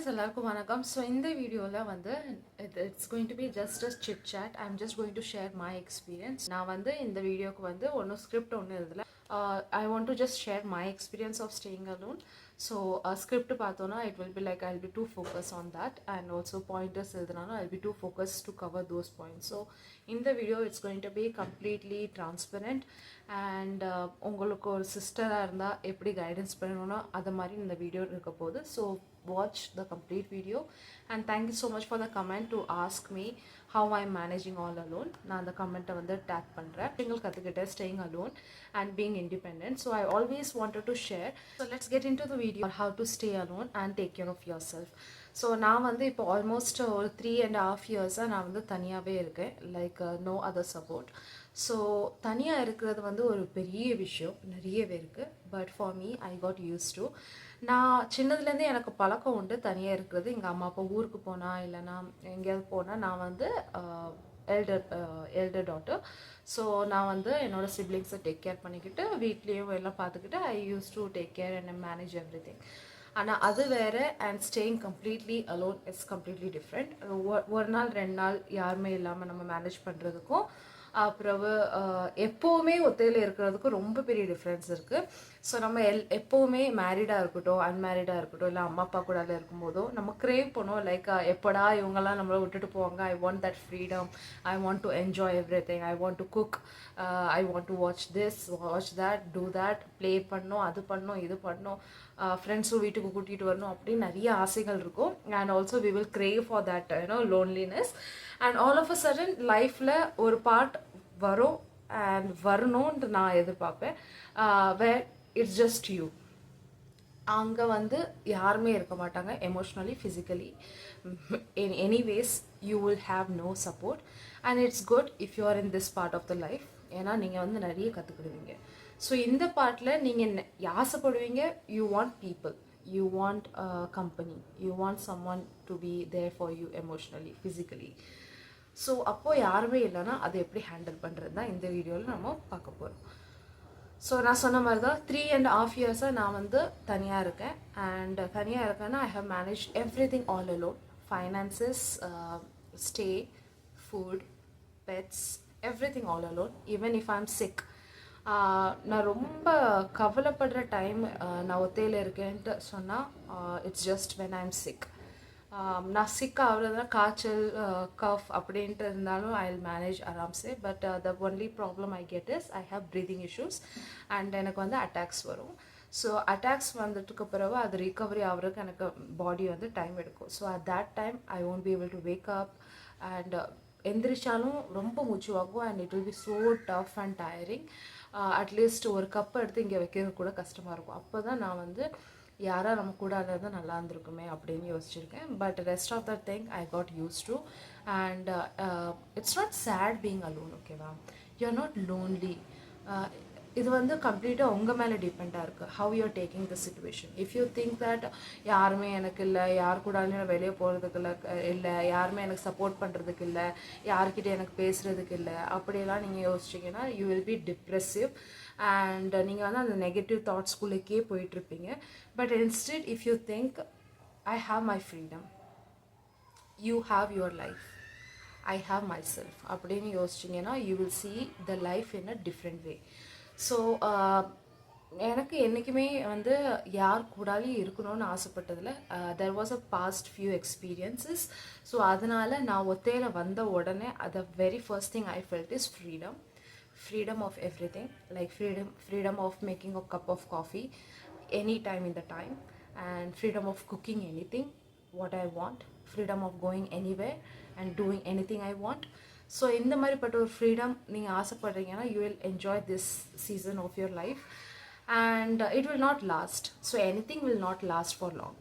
viewers எல்லாருக்கும் வணக்கம். So இந்த வீடியோல வந்து it's going to be just a chit chat. I'm just going to share my experience. நான் வந்து இந்த வீடியோக்கு வந்து ஒன்னும் ஸ்கிரிப்ட் ஒன்னும் எழுதல. I want to just share my experience of staying alone. So script பார்த்தோன்னா it will be like I'll be too focused on that, and also pointers எழுதுனாலும் I'll be too focused to cover those points. So in the video it's going to be completely transparent, and உங்களுக்கு ஒரு சிஸ்டராக இருந்தால் எப்படி guidance பண்ணணும்னா அது மாதிரி இந்த video இருக்க போகுது. So watch the complete video, and thank you so much for the comment to ask me how I'm managing all alone. நான் அந்த கமெண்ட்டை வந்து டேக் பண்ணுறேன். நீங்கள் கற்றுக்கிட்டேன் staying alone and being independent. So I always wanted to share. So let's get into the video how to stay alone and take care of yourself. So நான் வந்து இப்போ ஆல்மோஸ்ட் ஒரு 3.5 இயர்ஸாக நான் வந்து தனியாகவே இருக்கேன், like no other support. So தனியாக இருக்கிறது வந்து ஒரு பெரிய விஷயம், நிறையவே இருக்குது. But for me I got use to. நான் சின்னதுலேருந்தே எனக்கு பழக்கம் உண்டு தனியாக இருக்கிறது. எங்கள் அம்மா அப்பா ஊருக்கு போனால் இல்லைனா எங்கேயாவது போனால் நான் வந்து எல்டர் டாட்டர். ஸோ நான் வந்து என்னோடய சிப்ளிங்ஸை டேக் கேர் பண்ணிக்கிட்டு வீட்லேயும் எல்லாம் பார்த்துக்கிட்டு I use to take care and manage every thing. ஆனால் அது வேறு, and staying completely alone is completely different. ஒரு நாள் 2 நாள் யாருமே இல்லாமல் நம்ம மேனேஜ் பண்ணுறதுக்கும் அப்புறம் எப்போவுமே ஒத்தையில் இருக்கிறதுக்கும் ரொம்ப பெரிய டிஃப்ரென்ஸ் இருக்குது. ஸோ நம்ம எப்போவுமே மேரிடாக இருக்கட்டும் அன்மேரிடாக இருக்கட்டும் இல்லை அம்மா அப்பா கூட இருக்கும்போதோ நம்ம க்ரேவ் பண்ணுவோம், லைக் எப்படா இவங்கெல்லாம் நம்மளை விட்டுட்டு போவாங்க. I want that freedom, I want to enjoy everything, I want to cook, I want to watch this watch that do that, play பண்ணணும், அது பண்ணணும், இது பண்ணணும், ஃப்ரெண்ட்ஸும் வீட்டுக்கு கூட்டிகிட்டு வரணும், அப்படின்னு நிறைய ஆசைகள் இருக்கும். And also we will crave for that loneliness. And all of a sudden லைஃப்பில் ஒரு பார்ட் வரும் அண்ட் வரணும்ன்ட்டு நான் எதிர்பார்ப்பேன், வேர் இட்ஸ் ஜஸ்ட் யூ. அங்கே வந்து யாருமே இருக்க மாட்டாங்க emotionally, physically, in anyways you will have no support. And it's good if you are in this part of the life. ஏன்னா நீங்கள் வந்து நிறைய கற்றுக்கிடுவீங்க. ஸோ இந்த பார்ட்டில் நீங்கள் ஆசைப்படுவீங்க, you want people, you want company, you want someone to be there for you emotionally, physically. So அப்போது யாருமே இல்லைன்னா அதை எப்படி ஹேண்டில் பண்ணுறது தான் இந்த வீடியோவில் நம்ம பார்க்க போகிறோம். ஸோ நான் சொன்ன மாதிரி தான் 3.5 இயர்ஸாக நான் வந்து தனியாக இருக்கேன். அண்ட் தனியாக இருக்கேன்னா I have manage every thing all alone. Finances, stay, food, pets, every thing all alone. Even if I am sick, நான் ரொம்ப கவலைப்படுற டைம் நான் ஒத்தையில் இருக்கேன்ட்டு சொன்னால் it's just when I am sick. நான் சிக் ஆகுறதுனா காய்ச்சல், கஃப் அப்படின்ட்டு இருந்தாலும் ஐ வில் மேனேஜ் ஆராம்சே. But the only problem I get is I have breathing issues and எனக்கு வந்து அட்டாக்ஸ் வரும். ஸோ அட்டாக்ஸ் வந்துட்டுக்கு பிறகு அது ரிகவரி ஆகிறதுக்கு எனக்கு பாடி வந்து டைம் எடுக்கும். So at that time I won't be able to wake up, and எந்திரிச்சாலும் ரொம்ப மூச்சு வாங்கும், and it will be so tough and tiring. At least ஒரு கப் எடுத்து இங்கே வைக்கிறது கூட கஷ்டமாக இருக்கும். அப்போ தான் நான் வந்து யாரா நம்ம கூட இருந்தால் நல்லா இருந்திருக்குமே அப்படின்னு யோசிச்சிருக்கேன். But rest of the thing I got use to. And it's not sad being alone, ஓகேவா? You are not lonely. இது வந்து கம்ப்ளீட்டாக உங்கள் மேலே டிபெண்டாக இருக்குது, how you are taking the situation. If you think that யாருமே எனக்கு இல்லை, யார் கூடாலும் வெளியே போகிறதுக்கு இல்லை, யாருமே எனக்கு சப்போர்ட் பண்ணுறதுக்கு இல்லை, யார்கிட்ட எனக்கு பேசுகிறதுக்கு இல்லை, அப்படியெல்லாம் நீங்கள் யோசிச்சிங்கன்னா you will be depressive. And நீங்கள் வந்து அந்த நெகட்டிவ் தாட்ஸ்குள்ளேக்கே போயிட்டுருப்பீங்க. But instead if you think I have my freedom, you have your life, I have myself அப்படின்னு யோசிச்சிங்கன்னா you will see the life in a different way. So எனக்கு என்றைக்குமே வந்து யார் கூடாலையும் இருக்கணும்னு ஆசைப்பட்டதில் there was a past few experiences. So அதனால் நான் ஒத்தையில் வந்த உடனே அதை very first thing I felt is freedom. Freedom of everything, like freedom of making a cup of coffee anytime in the time, and freedom of cooking anything what I want, freedom of going anywhere and doing anything I want. So இந்த மாதிரிப்பட்ட ஒரு freedom நீங்கள் ஆசைப்படுறீங்கன்னா you will enjoy this season of your life, and it will not last. So anything will not last for long.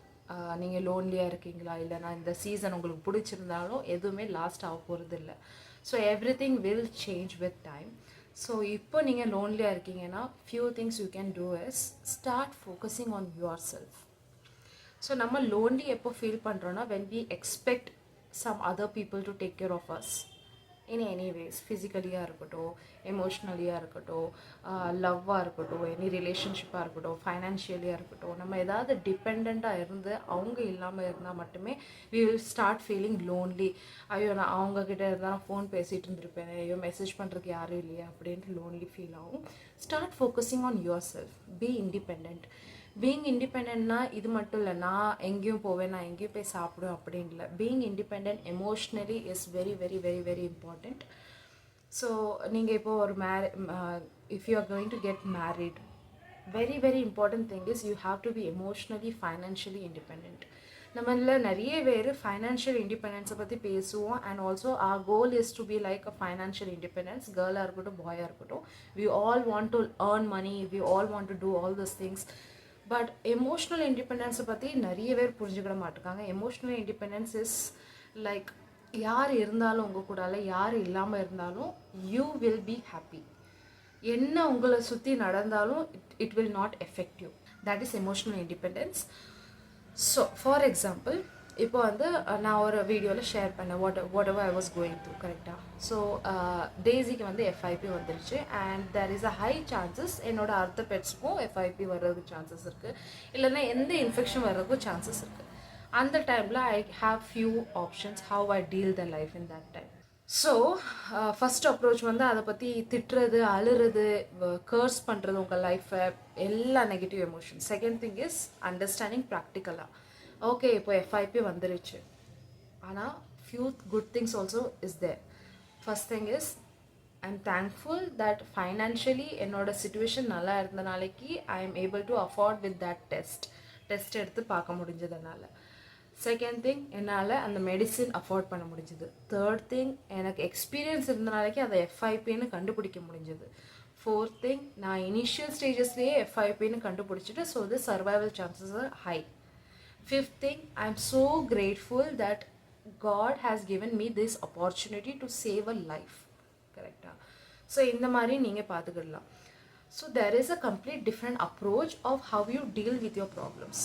நீங்கள் லோன்லியாக இருக்கீங்களா இல்லைனா இந்த சீசன் உங்களுக்கு பிடிச்சிருந்தாலும் எதுவுமே லாஸ்ட் ஆக போகிறது இல்லை. So every thing will change with time. So இப்போ நீங்கள் லோன்லியாக இருக்கீங்கன்னா few things you can do is start focusing on yourself. So நம்ம லோன்லி எப்போ ஃபீல் பண்ணுறோன்னா when we expect some other people to take care of us. In anyways ஃபிசிக்கலியாக இருக்கட்டும், எமோஷ்னலியாக இருக்கட்டும், லவ்வாக இருக்கட்டும், எனி ரிலேஷன்ஷிப்பாக இருக்கட்டும், ஃபைனான்ஷியலியாக இருக்கட்டும், நம்ம ஏதாவது டிபெண்ட்டாக இருந்து அவங்க இல்லாமல் இருந்தால் மட்டுமே we will start feeling lonely. ஐயோ நான் அவங்கக்கிட்ட இருந்தால் நான் ஃபோன் பேசிகிட்டு இருந்திருப்பேன், ஐயோ மெசேஜ் பண்ணுறதுக்கு யாரும் இல்லையா அப்படின்ட்டு லோன்லி ஃபீல் ஆகும். Start focusing on yourself. Be independent. Being இண்டிபெண்ட்னா இது மட்டும் இல்லை நான் எங்கேயும் போவேன், நான் எங்கேயும் போய் சாப்பிடுவேன் அப்படின்னு இல்லை. Being independent emotionally is very very very very important. So நீங்கள் இப்போது ஒரு if you are going to get married, very very important thing is you have to be emotionally financially independent. நம்மள நிறைய பேர் ஃபைனான்ஷியல் இண்டிபெண்டன்ஸை பற்றி பேசுவோம். And also our goal is to be like a financial independence. கேர்ளாக இருக்கட்டும், பாயாக இருக்கட்டும், we all want to earn money, we all want to do all this things. But emotional இண்டிபெண்டன்ஸை பற்றி நிறைய பேர் புரிஞ்சுக்கிட மாட்டேங்காங்க. எமோஷ்னல் இண்டிபெண்டன்ஸ் இஸ் லைக் யார் இருந்தாலும் உங்கள் கூட, யார் இல்லாமல் இருந்தாலும் யூ வில் பி ஹாப்பி. என்ன உங்களை சுற்றி நடந்தாலும் it will not affect you. That is emotional independence. So for example இப்போ வந்து நான் ஒரு வீடியோவில் ஷேர் பண்ணேன் whatever I was going through, கரெக்டாக. ஸோ டேஸிக்கு வந்து எஃப்ஐபி வந்துருச்சு. And there is a high chances என்னோட அடுத்த பெட்ஸ்க்கும் எஃப்ஐபி வர்றதுக்கு சான்சஸ் இருக்குது, இல்லைன்னா எந்த இன்ஃபெக்ஷன் வர்றதுக்கும் சான்சஸ் இருக்குது. அந்த டைமில் I have few options how I deal the life in that time. So first approach வந்து அதை பற்றி திட்டுறது, அழுறது, கர்ஸ் பண்ணுறது உங்கள் லைஃப்பை, எல்லா negative emotion. Second thing is understanding ப்ராக்டிக்கலாக. ஓகே இப்போ எஃப்ஐபி வந்துருச்சு, ஆனால் few good things also is there. First thing is I am thankful that financially என்னோட சிச்சுவேஷன் நல்லா இருந்த நாளைக்கு I am able to afford with that test எடுத்து பார்க்க முடிஞ்சதுனால. செகண்ட் திங் என்னால் அந்த மெடிசின் அஃபோர்ட் பண்ண முடிஞ்சுது. தேர்ட் திங் எனக்கு எக்ஸ்பீரியன்ஸ் இருந்த நாளைக்கு அதை எஃப்ஐபின்னு கண்டுபிடிக்க முடிஞ்சது. ஃபோர்த் திங் நான் இனிஷியல் ஸ்டேஜஸ்லேயே எஃப்ஐபின்னு கண்டுபிடிச்சிட்டு, so the survival chances are high. Fifth thing, I am so grateful that God has given me this opportunity to save a life. Correct? So இந்த மாதிரி நீங்கள் பார்த்துக்கிடலாம். So there is a complete different approach of how you deal with your problems.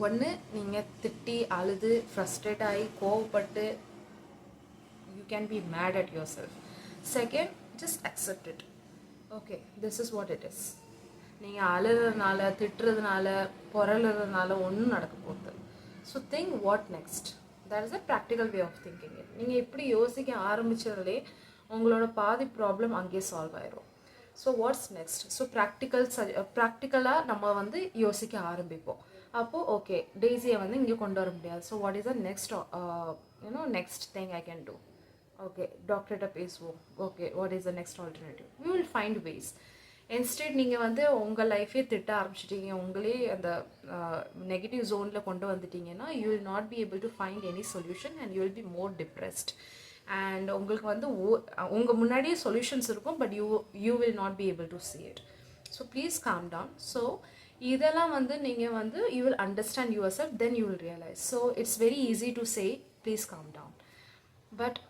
ஒன்று, நீங்கள் திட்டி அழுது frustrate ஆகி கோவப்பட்டு you can be mad at yourself. Second, just accept it. Okay, this is what it is. நீங்கள் அழுறதுனால, திட்டுறதுனால, பொறலுறதுனால ஒன்றும் நடக்க போகுது. So think what next. That is a practical way of thinking it. நீங்கள் இப்படி யோசிக்க ஆரம்பிச்சதுலே உங்களோட பாதி ப்ராப்ளம் அங்கேயே சால்வ் ஆயிரும். So what's next. ஸோ ப்ராக்டிக்கலாக நம்ம வந்து யோசிக்க ஆரம்பிப்போம். அப்போது ஓகே டெய்ஸியை வந்து இங்கே கொண்டு வர முடியாது. So what is the next next thing I can do. Okay டாக்டர்கிட்ட பேசுவோம். Okay what is the next alternative. We will find ways. Instead நீங்கள் வந்து உங்கள் லைஃபே திட்ட ஆரம்பிச்சிட்டிங்க, உங்களே அந்த நெகட்டிவ் ஜோனில் கொண்டு வந்துட்டீங்கன்னா you will not be able to find any solution and you will be more depressed. And உங்களுக்கு வந்து உங்கள் முன்னாடியே சொல்யூஷன்ஸ் இருக்கும், but you will not be able to see it. So please calm down. So இதெல்லாம் வந்து நீங்கள் வந்து you will understand yourself, then you will realise. So it's very easy to say please calm down, but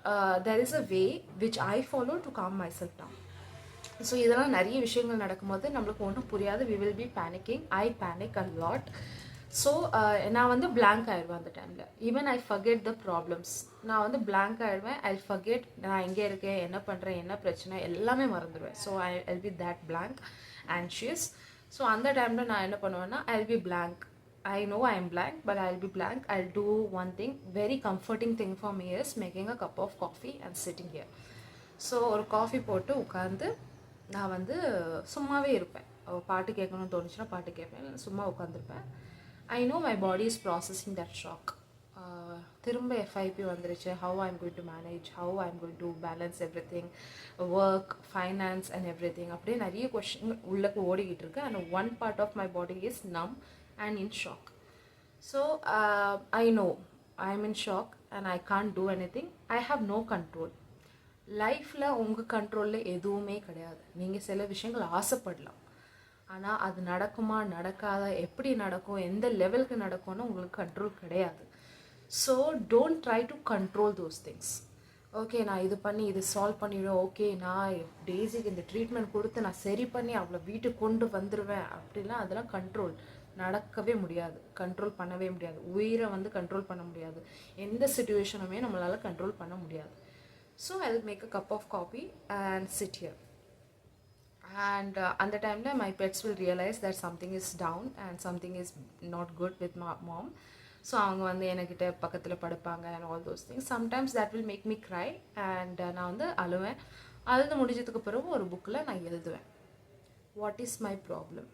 there is a way which I follow to calm myself down. So இதெல்லாம் நிறைய விஷயங்கள் நடக்கும்போது நம்மளுக்கு ஒன்றும் புரியாது. We will be panicking. I panic a lot. So நான் வந்து blank ஆகிடுவேன் அந்த டைமில். Even I forget the problems. நான் வந்து பிளாங்க் ஆகிடுவேன். ஐ ஃபர்கெட் நான் எங்கே இருக்கேன், என்ன பண்ணுறேன், என்ன பிரச்சனை, எல்லாமே மறந்துடுவேன். So I be that blank, anxious. So அந்த டைமில் நான் என்ன பண்ணுவேன்னா I be blank. I know I am blank, but I'll be blank. I'll do one thing. Very comforting thing for me is making a cup of coffee and sitting here. So ஒரு coffee போட்டு உட்காந்து நான் வந்து சும்மாவே இருப்பேன். பாட்டு கேட்கணும்னு தோணுச்சுன்னா பாட்டு கேட்பேன், சும்மா உட்காந்துருப்பேன். I know my body is processing that shock. திரும்ப எஃப்ஐபி வந்துருச்சு. How I am going to manage, how I am going to balance everything, work, finance and everything. அப்படியே நிறைய கொஷின் உள்ளக்கு ஓடிக்கிட்டு இருக்கு. And one part of my body is numb and in shock. So I know I am in shock and I can't do anything. I have no control. லைஃப்பில் உங்கள் கண்ட்ரோலில் எதுவுமே கிடையாது. நீங்கள் சில விஷயங்கள் ஆசைப்படலாம், ஆனால் அது நடக்குமா நடக்காத, எப்படி நடக்கும், எந்த லெவலுக்கு நடக்கும்னு உங்களுக்கு கண்ட்ரோல் கிடையாது. So don't try to control those things. Okay நான் இது பண்ணி இது சால்வ் பண்ணிவிடுவேன், ஓகே நான் டேஸிக்கு இந்த ட்ரீட்மெண்ட் கொடுத்து நான் சரி பண்ணி அவ்வளோ வீட்டுக்கு கொண்டு வந்துடுவேன் அப்படிலாம் அதெல்லாம் கண்ட்ரோல் நடக்கவே முடியாது. கண்ட்ரோல் பண்ணவே முடியாது. உயிரை வந்து கண்ட்ரோல் பண்ண முடியாது. எந்த சிச்சுவேஷனுமே நம்மளால் கண்ட்ரோல் பண்ண முடியாது. So I'll make a cup of coffee and sit here. And at the time my pets will realize that something is down and something is not good with my mom. So அவங்க வந்து என்கிட்ட பக்கத்தில் படுப்பாங்க and all those things. Sometimes that will make me cry and நான் வந்து அழுவேன். அழுது முடிஞ்சதுக்கு பிறகு ஒரு புக்கில் நான் எழுதுவேன் what is my problem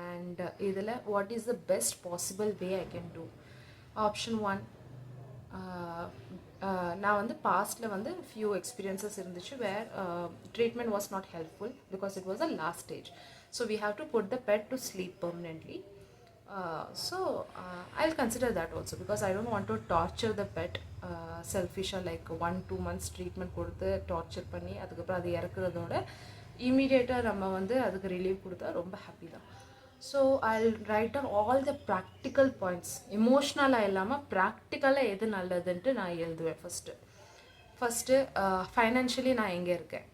and இதில் what is the best possible way I can do. Option 1, நான் வந்து பாஸ்ட்டில் வந்து ஃபியூ எக்ஸ்பீரியன்சஸ் இருந்துச்சு where treatment was not helpful because it was a last stage. So we have to put the bed to sleep permanently. So I'll consider that also because I don't want to torture the pet selfisha like 1-2 months treatment கொடுத்து torture பண்ணி அதுக்கப்புறம் அது இறக்குறதோட இமீடியட்டாக நம்ம வந்து அதுக்கு relieve கொடுத்தா ரொம்ப ஹாப்பி தான். So I'll write down all the practical points. எமோஷ்னலாக இல்லாமல் ப்ராக்டிக்கலாக எது நல்லதுன்ட்டு நான் எழுதுவேன். ஃபஸ்ட்டு ஃபைனான்ஷியலி நான் எங்கே இருக்கேன்,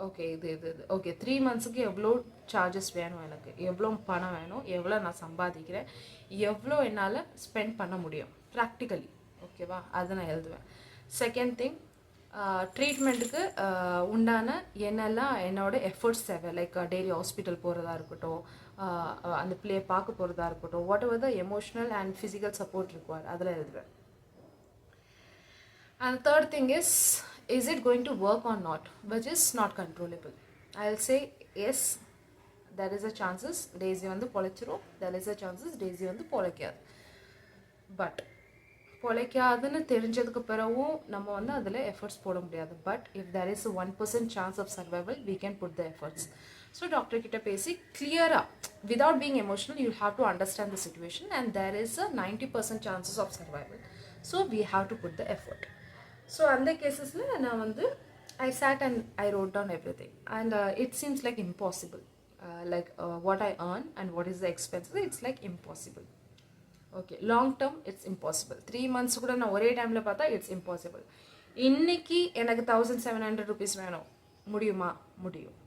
ஓகே இது ஓகே 3 monthsக்கு எவ்வளோ சார்ஜஸ் வேணும், எனக்கு எவ்வளோ பணம் வேணும், எவ்வளோ நான் சம்பாதிக்கிறேன், எவ்வளோ என்னால் ஸ்பெண்ட் பண்ண முடியும் ப்ராக்டிக்கலி, ஓகேவா, அதை நான் எழுதுவேன். செகண்ட் திங், ட்ரீட்மெண்ட்டுக்கு உண்டான என்னெல்லாம் என்னோடய எஃபர்ட்ஸ் தேவை, லைக் டெய்லி ஹாஸ்பிட்டல் போகிறதா இருக்கட்டும், அந்த பிளே பார்க்க போகிறதா இருக்கட்டும், what ever the emotional and physical support require அதில் எழுதுவேன். And the third thing is it going to work or not, which is not controllable. I'll say yes, there is a chances daisy வந்து பொழைச்சிரும், there is a chances daisy வந்து பொழைக்காது. But பொழைக்காதுன்னு தெரிஞ்சதுக்கு பிறகும் நம்ம வந்து அதில் efforts போட முடியாது. But if there is 1% chance of survival we can put the efforts. So doctor கிட்ட பேசி கிளியராக without being emotional you have to understand the situation and there is a 90% chances of survival. So we have to put the effort. So அந்த கேசஸில் நான் வந்து I sat and I wrote down everything and it seems like impossible. Like what I earn and what is the expenses, it's like impossible. Okay, long term it's impossible. 3 months கூட நான் ஒரே டைமில் பார்த்தா it's impossible. இன்னைக்கு எனக்கு 1700 rupees வேணும், முடியுமா? முடியும்.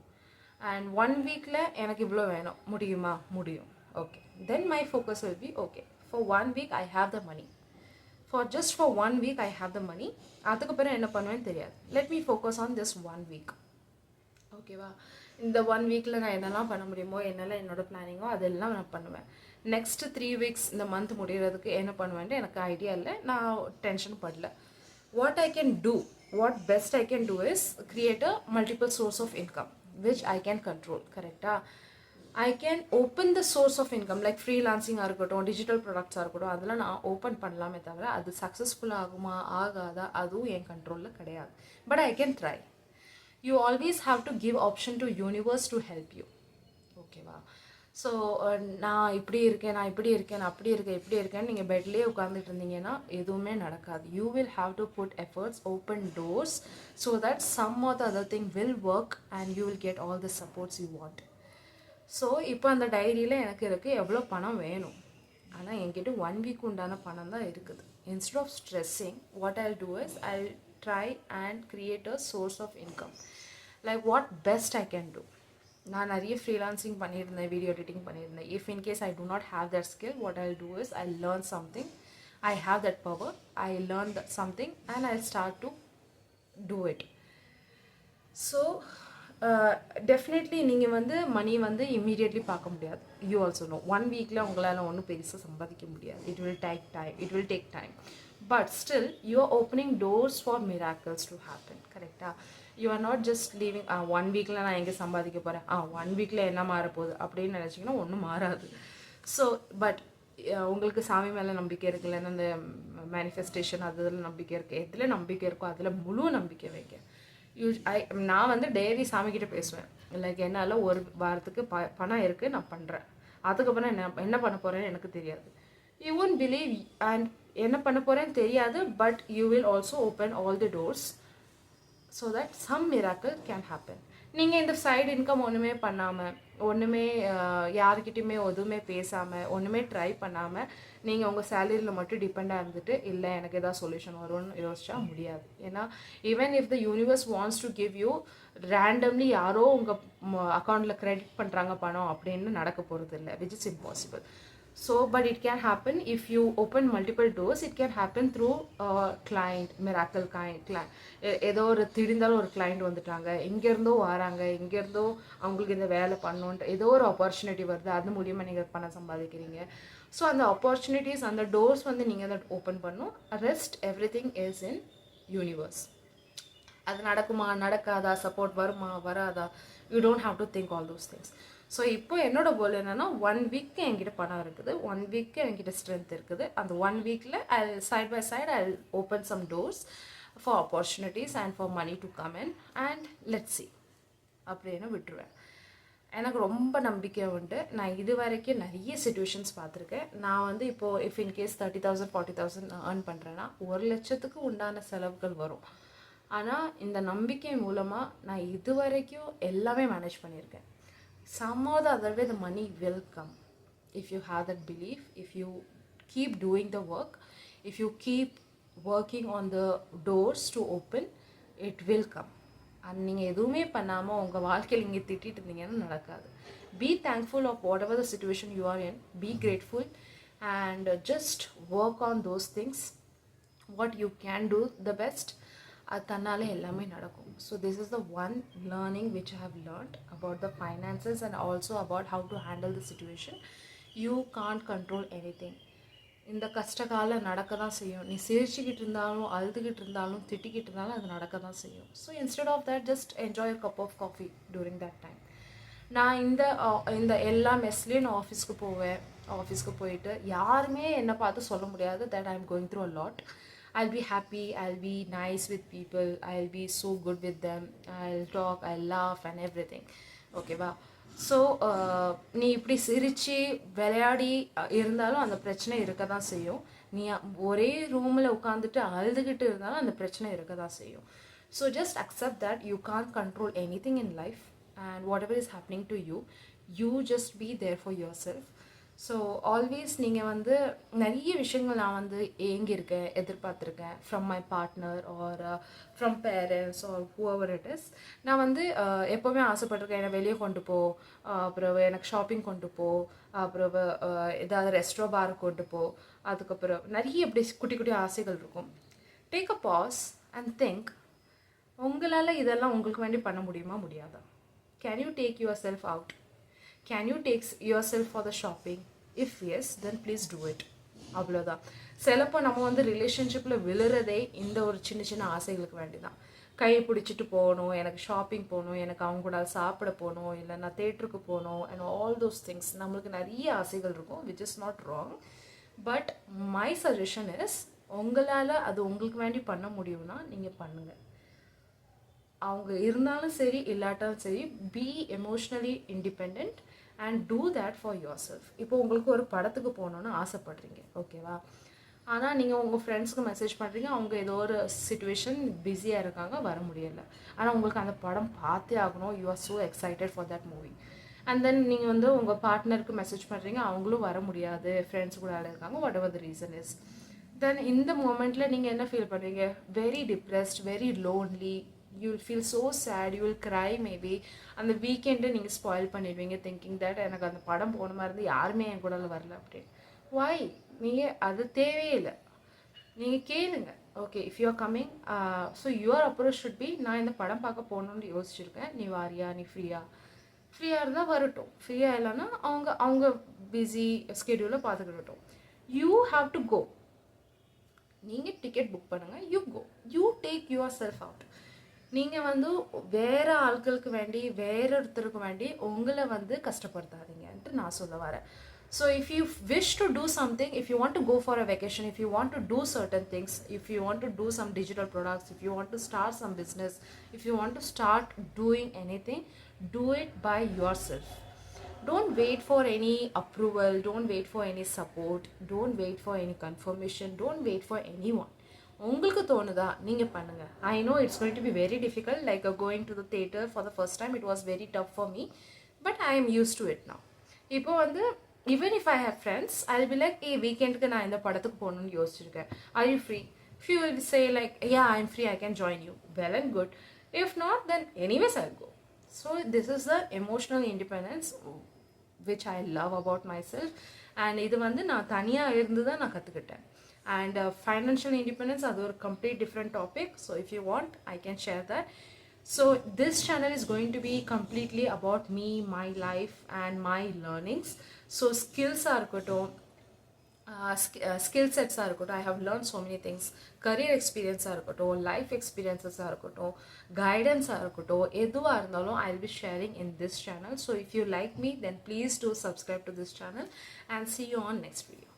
அண்ட் 1 weekல எனக்கு இவ்வளோ வேணும், முடியுமா? முடியும். Okay, then my focus will be okay for 1 week I have the money. For 1 week I have the money. அதுக்கப்புறம் என்ன பண்ணுவேன்னு தெரியாது. Let me focus on this 1 week. ஓகேவா, இந்த 1 weekல நான் என்னெல்லாம் பண்ண முடியுமோ, என்னெல்லாம் என்னோட பிளானிங்கோ அதெல்லாம் நான் பண்ணுவேன். நெக்ஸ்ட் 3 weeks இந்த மந்த் முடிகிறதுக்கு என்ன பண்ணுவேன்ட்டு எனக்கு ஐடியா இல்லை, நான் டென்ஷன் படல. What I can do, what best I can do is create a multiple source of income which I can control. கரெக்டாக, I can open the source of income like ஃப்ரீலான்சிங்காக இருக்கட்டும், டிஜிட்டல் ப்ராடக்ட்ஸாக இருக்கட்டும், அதெல்லாம் நான் open பண்ணலாமே தவிர அது சக்ஸஸ்ஃபுல் ஆகுமா ஆகாதா அதுவும் என் கண்ட்ரோலில் கிடையாது. But I can try. You always have to give option to universe to help you. ஓகேவா, ஸோ நான் இப்படி இருக்கேன், நான் இப்படி இருக்கேன், நான் அப்படி இருக்கேன், இப்படி இருக்கேன்னு நீங்கள் பெட்லேயே உட்காந்துட்டு இருந்தீங்கன்னா எதுவுமே நடக்காது. You will have to put efforts, open doors so that some are the other thing will work and you will get all the supports you want. So இப்போ அந்த டைரியில் எனக்கு இருக்குது எவ்வளோ பணம் வேணும், ஆனால் என்கிட்ட 1 week உண்டான பணம் தான் இருக்குது. Instead of stressing what I do is I try and create a source of income. Like what best I can do. நான் நிறைய ஃப்ரீலான்சிங் பண்ணியிருந்தேன், வீடியோ எடிட்டிங் பண்ணியிருந்தேன். If in case I do not have that skill, what I'll do is I'll learn something. I have that power, I learn that something and I'll start to do it. So definitely நீங்கள் வந்து மணி வந்து immediately பார்க்க முடியாது. You also no 1 weekல உங்களால் ஒன்றும் பெருசாக சம்பாதிக்க முடியாது. It will take time. But still, you are opening doors for miracles to happen. கரெக்டாக, you are not just leaving 1 weekல நான் எங்கே சம்பாதிக்க போகிறேன், 1 weekல என்ன மாறப்போகுது அப்படின்னு நினச்சிங்கன்னா ஒன்றும் மாறாது. ஸோ பட் உங்களுக்கு சாமி மேலே நம்பிக்கை இருக்குல்ல, அந்த மேனிஃபெஸ்டேஷன் அதில் நம்பிக்கை இருக்குது, எதில் நம்பிக்கை இருக்கோ அதில் முழு நம்பிக்கை வைக்க. நான் வந்து டெய்லி சாமிக்கிட்ட பேசுவேன். லைக் என்னால் ஒரு வாரத்துக்கு பணம் இருக்குது, நான் பண்ணுறேன், அதுக்கப்புறம் என்ன பண்ண போகிறேன்னு எனக்கு தெரியாது. யூ won't believe and என்ன பண்ண போகிறேன்னு தெரியாது, but you will also open all the doors so that some miracle can happen. நீங்கள் இந்த சைடு இன்கம் ஒன்றுமே பண்ணாமல், ஒன்றுமே யாருக்கிட்டையுமே எதுவுமே பேசாமல், ஒன்றுமே ட்ரை பண்ணாமல் நீங்கள் உங்கள் சேலரியில் மட்டும் டிபெண்டாக இருந்துட்டு இல்லை எனக்கு எதாவது சொல்யூஷன் வரும்னு யோசிச்சா முடியாது. ஏன்னா even if the universe wants to give you randomly யாரோ உங்கள் அக்கௌண்ட்டில் கிரெடிட் பண்ணுறாங்க பணம் அப்படின்னு நடக்க போகிறது இல்லை, which is impossible. So but it can happen if you open multiple doors. It can happen through client miracle client. ஏதோ ஒரு திடீர்ந்தாலும் ஒரு client வந்துட்டாங்க, எங்கேருந்தோ வராங்க, எங்கேருந்தோ அவங்களுக்கு இந்த வேலை பண்ணணுன்ட்டு ஏதோ ஒரு ஆப்பர்ச்சுனிட்டி வருது, அது மூலியமாக நீங்கள் பணம் சம்பாதிக்கிறீங்க. ஸோ அந்த ஆப்பர்ச்சுனிட்டிஸ் அந்த டோர்ஸ் வந்து நீங்கள் தான் ஓப்பன் பண்ணணும். Rest every thing is in universe. அது நடக்குமா நடக்காதா, சப்போர்ட் வருமா வராதா, you don't have to think all those things. So இப்போ என்னோட கோல் என்னென்னா 1 வீக்கு என்கிட்ட பணம் இருக்குது, 1 வீக்கு என்கிட்ட ஸ்ட்ரென்த் இருக்குது. அந்த 1 வீக்கில் I side by side I open some doors for opportunities and for money to come in and let's see அப்படின்னு விட்டுருவேன். எனக்கு ரொம்ப நம்பிக்கை உண்டு. நான் இது வரைக்கும் நிறைய சிச்சுவேஷன்ஸ் பார்த்துருக்கேன். நான் வந்து இப்போது இஃப் இன்கேஸ் 30,000 40,000 ஏர்ன் பண்ணுறேன்னா 1,00,000க்கு உண்டான செலவுகள் வரும். ஆனால் இந்த நம்பிக்கை மூலமாக நான் இது வரைக்கும் எல்லாமே மேனேஜ் பண்ணியிருக்கேன். some or the other way the money will come if you have that belief, if you keep doing the work, if you keep working on the doors to open, it will come. and நீங்கள் எதுவுமே பண்ணாமல் உங்கள் வாழ்க்கையில் இங்கே திட்டிட்டு இருந்தீங்கன்னா நடக்காது. be thankful of whatever the situation you are in, be grateful and just work on those things what you can do the best. அது தன்னாலே எல்லாமே நடக்கும். So this is the one learning which I have learned about the finances and also about how to handle the situation. You can't control anything. இந்த கஷ்டகாலம் நடக்க தான் செய்யும். நீ சிரிச்சுக்கிட்டு இருந்தாலும் அழுதுகிட்டு இருந்தாலும் திட்டிக்கிட்டு இருந்தாலும் அது நடக்க தான் செய்யும். So instead of that just enjoy a cup of coffee during that time. நான் இந்த எல்லா மெஸ்லேயும் நான் ஆஃபீஸ்க்கு போவேன். ஆஃபீஸ்க்கு போயிட்டு யாருமே என்னை பார்த்து சொல்ல முடியாது that I am going through a lot. I'll be happy, I'll be nice with people, I'll be so good with them, I'll talk, I'll laugh and everything. Okay va? So நீ இப்படி சிரித்து விளையாடி இருந்தாலும் அந்த பிரச்சனை இருக்க தான் செய்யும். நீ ஒரே ரூமில் உட்காந்துட்டு அழுதுகிட்டு இருந்தாலும் அந்த பிரச்சனை இருக்க தான் செய்யும். So just accept that you can't control anything in life and whatever is happening to you, you just be there for yourself. So always நீங்கள் வந்து நிறைய விஷயங்கள் நான் வந்து ஏங்கியிருக்கேன், எதிர்பார்த்துருக்கேன் from my partner or from parents or whoever it is. நான் வந்து எப்போவுமே ஆசைப்பட்டிருக்கேன், என்னை வெளியே கொண்டு போ, அப்புறம் எனக்கு ஷாப்பிங் கொண்டு போ, அப்புறம் ஏதாவது ரெஸ்டாரண்ட் பார் கொண்டு போ, அதுக்கப்புறம் நிறைய இப்படி குட்டி குட்டி ஆசைகள் இருக்கும். Take a pause and think, உங்களால் இதெல்லாம் உங்களுக்கு வேண்டி பண்ண முடியுமா முடியாதா? Can you take yourself out? Can you take yourself for the shopping? If yes, then please do it. அவ்வளோதான். சிலப்போ நம்ம வந்து ரிலேஷன்ஷிப்பில் விழுறதே இந்த ஒரு சின்ன சின்ன ஆசைகளுக்கு வேண்டி தான். கையை பிடிச்சிட்டு போகணும், எனக்கு ஷாப்பிங் போகணும், எனக்கு அவங்க கூட சாப்பிட போகணும், இல்லை நான் தேட்டருக்கு போகணும் அண்ட் ஆல் தோஸ் திங்ஸ். நம்மளுக்கு நிறைய ஆசைகள் இருக்கும், which is not wrong. But my suggestion is, உங்களால் அது உங்களுக்கு வேண்டி பண்ண முடியும்னா நீங்கள் பண்ணுங்கள். அவங்க இருந்தாலும் சரி இல்லாட்டாலும் சரி, be emotionally independent and do that for yourself. இப்போ உங்களுக்கு ஒரு படத்துக்கு போகணுன்னு ஆசைப்படுறீங்க, ஓகேவா? ஆனால் நீங்கள் உங்கள் ஃப்ரெண்ட்ஸுக்கு மெசேஜ் பண்ணுறீங்க, அவங்க ஏதோ ஒரு சிச்சுவேஷன் பிஸியாக இருக்காங்க, வர முடியலை. ஆனால் உங்களுக்கு அந்த படம் பார்த்தே ஆகணும், you are so excited for that movie. And then நீங்கள் வந்து உங்கள் பார்ட்னருக்கு மெசேஜ் பண்ணுறீங்க, அவங்களும் வர முடியாது, ஃப்ரெண்ட்ஸ் கூட இருக்காங்க, whatever the reason is. Then இந்த மூமெண்ட்டில் நீங்கள் என்ன ஃபீல் பண்ணுறீங்க? Very depressed, very lonely, you will feel so sad, you will cry maybe. அந்த வீக்கெண்டை நீங்கள் ஸ்பாயில் பண்ணிடுவீங்க திங்கிங் தட் எனக்கு அந்த படம் போன மாதிரி இருந்து யாருமே என் கூட வரல அப்படின்னு. வாய்? நீங்கள் அது தேவையில்லை, நீங்கள் கேளுங்க. Okay, if you are coming, so your approach should be, நான் இந்த படம் பார்க்க போகணுன்னு யோசிச்சுருக்கேன், நீ வாரியா, நீ ஃப்ரீயாக இருந்தால் வரட்டும், ஃப்ரீயாக இல்லைன்னா அவங்க பிஸி ஸ்கெடியூலில் பார்த்துக்கிட்டோம். You have to go. நீங்கள் டிக்கெட் புக் பண்ணுங்கள், you go, you take yourself out. நீங்கள் வந்து வேறு ஆட்களுக்கு வேண்டி வேறொருத்தருக்கு வேண்டி உங்களை வந்து கஷ்டப்படுத்தாதீங்கன்ட்டு நான் சொல்ல வரேன். So if you wish to do something, if you want to go for a vacation, if you want to do certain things, if you want to do some digital products, if you want to start some business, if you want to start doing anything, do it by yourself. Don't wait for any approval, don't wait for any support, don't wait for any confirmation, don't wait for anyone. உங்களுக்கு தோணுதா நீங்கள் பண்ணுங்கள். I know it's going to be very difficult, like going to the theatre for the first time, it was very tough for me, but I am use to it now. இப்போ வந்து even if I have friends, I will be like, வீக்கெண்டுக்கு நான் இந்த படத்துக்கு போகணுன்னு யோசிச்சிருக்கேன், are you free? If you will say like, yeah, I'm free, I can join you, well and good. If not, then anyways I'll go. So this is the emotional independence which I love about myself, and இது வந்து நான் தனியாக இருந்து தான் நான் கற்றுக்கிட்டேன். And financial independence அது ஒரு complete different topic. So if you want I can share that. So this channel is going to be completely about me, my life and my learnings. So skills are இருக்கட்டும், skill sets are இருக்கட்டும், I have learned so many things. career experience இருக்கட்டும், life experiences இருக்கட்டும், guidance இருக்கட்டும், எதுவா இருந்தாலும் I'll be sharing in this channel. So if you like me, then please do subscribe to this channel and see you on next video.